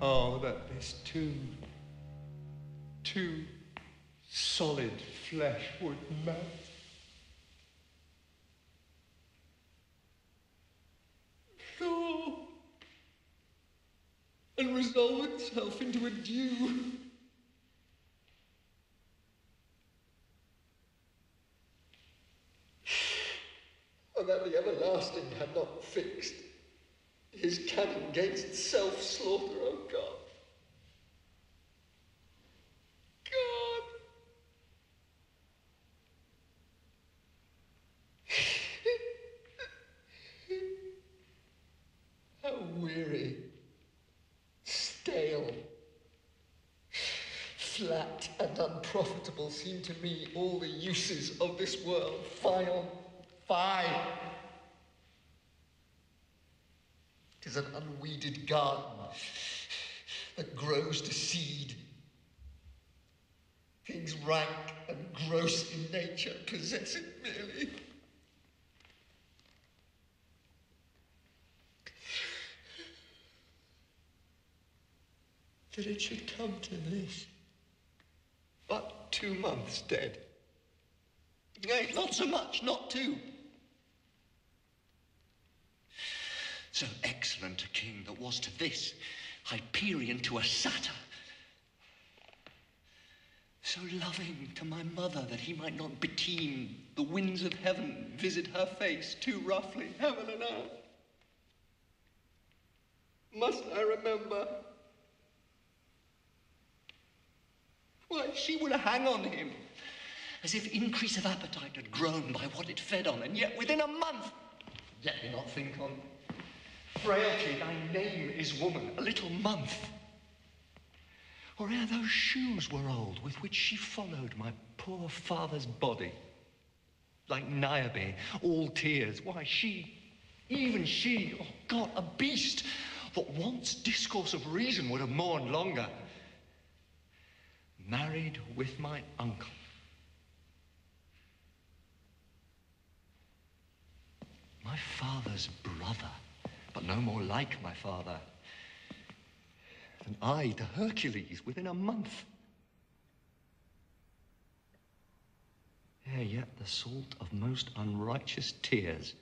Oh, that this two solid flesh would melt. Thaw and resolve itself into a dew. And that the everlasting had not fixed his cannon against self-slaughter, oh God. God. How weary, stale, flat and unprofitable seem to me all the uses of this world. Fie. It is an unweeded garden that grows to seed. Things rank and gross in nature possess it merely. That it should come to this. But 2 months dead. Nay, not so much, not 2. So excellent a king that was to this, Hyperion to a satyr. So loving to my mother that he might not beteem the winds of heaven visit her face too roughly, heaven and earth. Must I remember? Why, she would hang on him, as if increase of appetite had grown by what it fed on, and yet within a month, let me not think on frailty, thy name is woman, a little month. Or ere those shoes were old with which she followed my poor father's body, like Niobe, all tears, why she, even she, oh God, a beast, that once discourse of reason would have mourned longer, married with my uncle. My father's brother, but no more like my father than I to Hercules within a month. Ere yet the salt of most unrighteous tears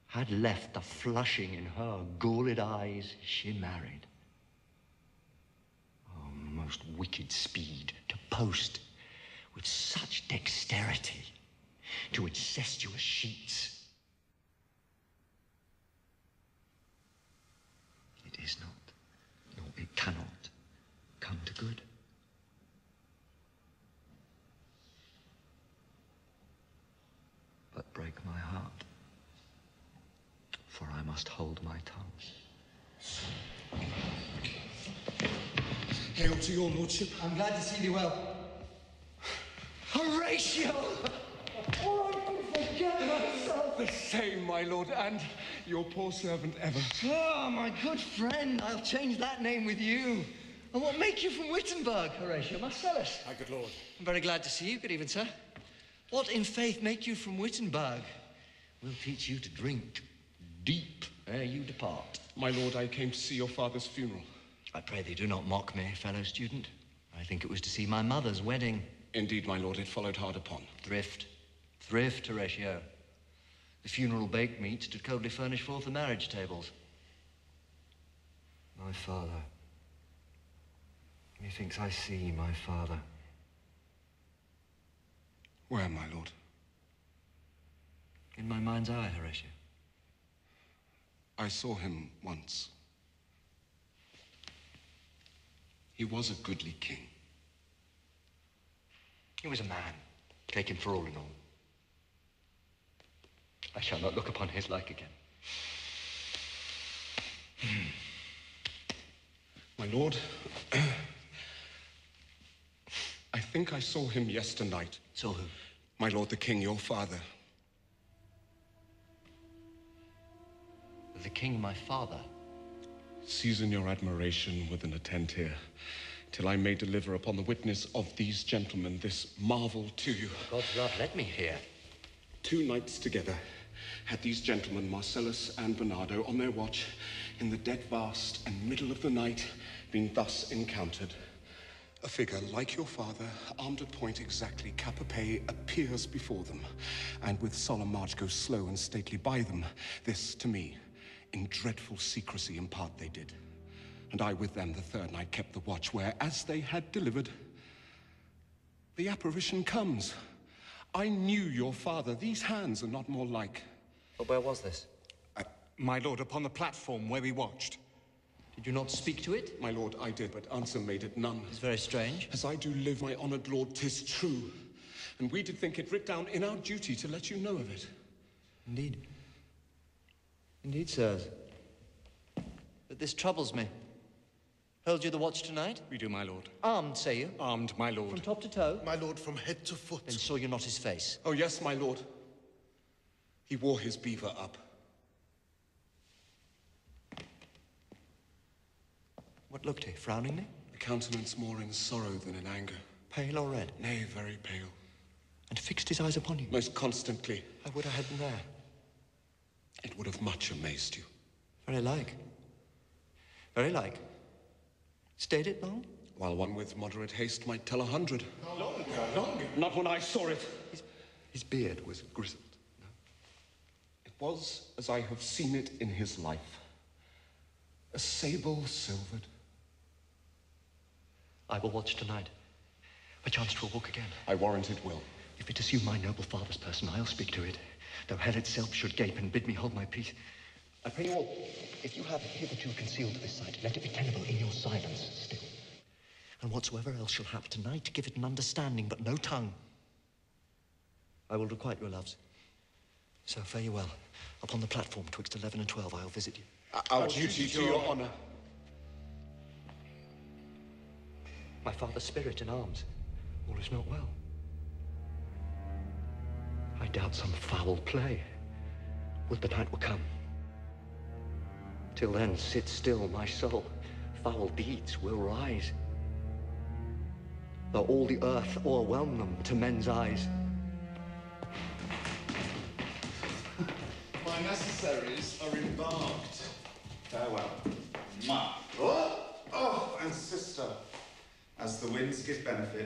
had left the flushing in her galled eyes, she married. Oh, most wicked speed to post with such dexterity to incestuous sheets. It is not, nor it cannot come to good. But break my heart, for I must hold my tongue. Hail to your lordship. I'm glad to see thee well. Horatio! Oh, I can forget myself. The same, my lord, and your poor servant ever. Oh, my good friend, I'll change that name with you. And what make you from Wittenberg, Horatio Marcellus? My good lord. I'm very glad to see you. Good evening, sir. What in faith make you from Wittenberg? We'll teach you to drink deep ere you depart. My lord, I came to see your father's funeral. I pray thee do not mock me, fellow student. I think it was to see my mother's wedding. Indeed, my lord, it followed hard upon. Thrift, Horatio. The funeral baked meats did coldly furnish forth the marriage tables. My father. Methinks I see my father. Where, my lord? In my mind's eye, Horatio. I saw him once. He was a goodly king. He was a man, taken for all in all. I shall not look upon his like again. My lord, I think I saw him yesternight. Saw who? My lord, the king, your father. The king, my father? Season your admiration with an attend here, till I may deliver upon the witness of these gentlemen this marvel to you. For God's love, let me hear. 2 nights together, had these gentlemen, Marcellus and Bernardo, on their watch in the dead vast and middle of the night, been thus encountered. A figure like your father, armed at point exactly, cap a pay, appears before them, and with solemn march goes slow and stately by them. This, to me, in dreadful secrecy impart they did. And I with them the third night kept the watch, where, as they had delivered, the apparition comes. I knew your father. These hands are not more like. But where was this? My lord, upon the platform where we watched. Did you not speak to it? My lord, I did, but answer made it none. It's very strange. As I do live, my honoured lord, 'tis true. And we did think it writ down in our duty to let you know of it. Indeed. Indeed, sirs. But this troubles me. Hold you the watch tonight? We do, my lord. Armed, say you? Armed, my lord. From top to toe? My lord, from head to foot. Then saw you not his face? Oh, yes, my lord. He wore his beaver up. What looked he, frowningly? A countenance more in sorrow than in anger. Pale or red? Nay, very pale. And fixed his eyes upon you? Most constantly. I would I had been there. It would have much amazed you. Very like. Very like. Stayed it long? While one with moderate haste might tell 100. Longer. Not when I saw it. His beard was grizzled. No. It was as I have seen it in his life. A sable silvered. I will watch tonight. Perchance 'twill walk again. I warrant it will. If it assume my noble father's person, I'll speak to it, though hell itself should gape and bid me hold my peace. I pray you all, if you have hitherto concealed this sight, let it be tenable in your silence still. And whatsoever else shall hap tonight, give it an understanding, but no tongue. I will requite your loves. So fare you well. Upon the platform, twixt 11 and 12, I'll visit you. Our duty to your honour. My father's spirit in arms. All is not well. I doubt some foul play. Would the night will come. Till then, sit still, my soul. Foul deeds will rise. Though all the earth o'erwhelm them to men's eyes. My necessaries are embarked. Farewell. Ma. Oh, and sister, as the winds give benefit,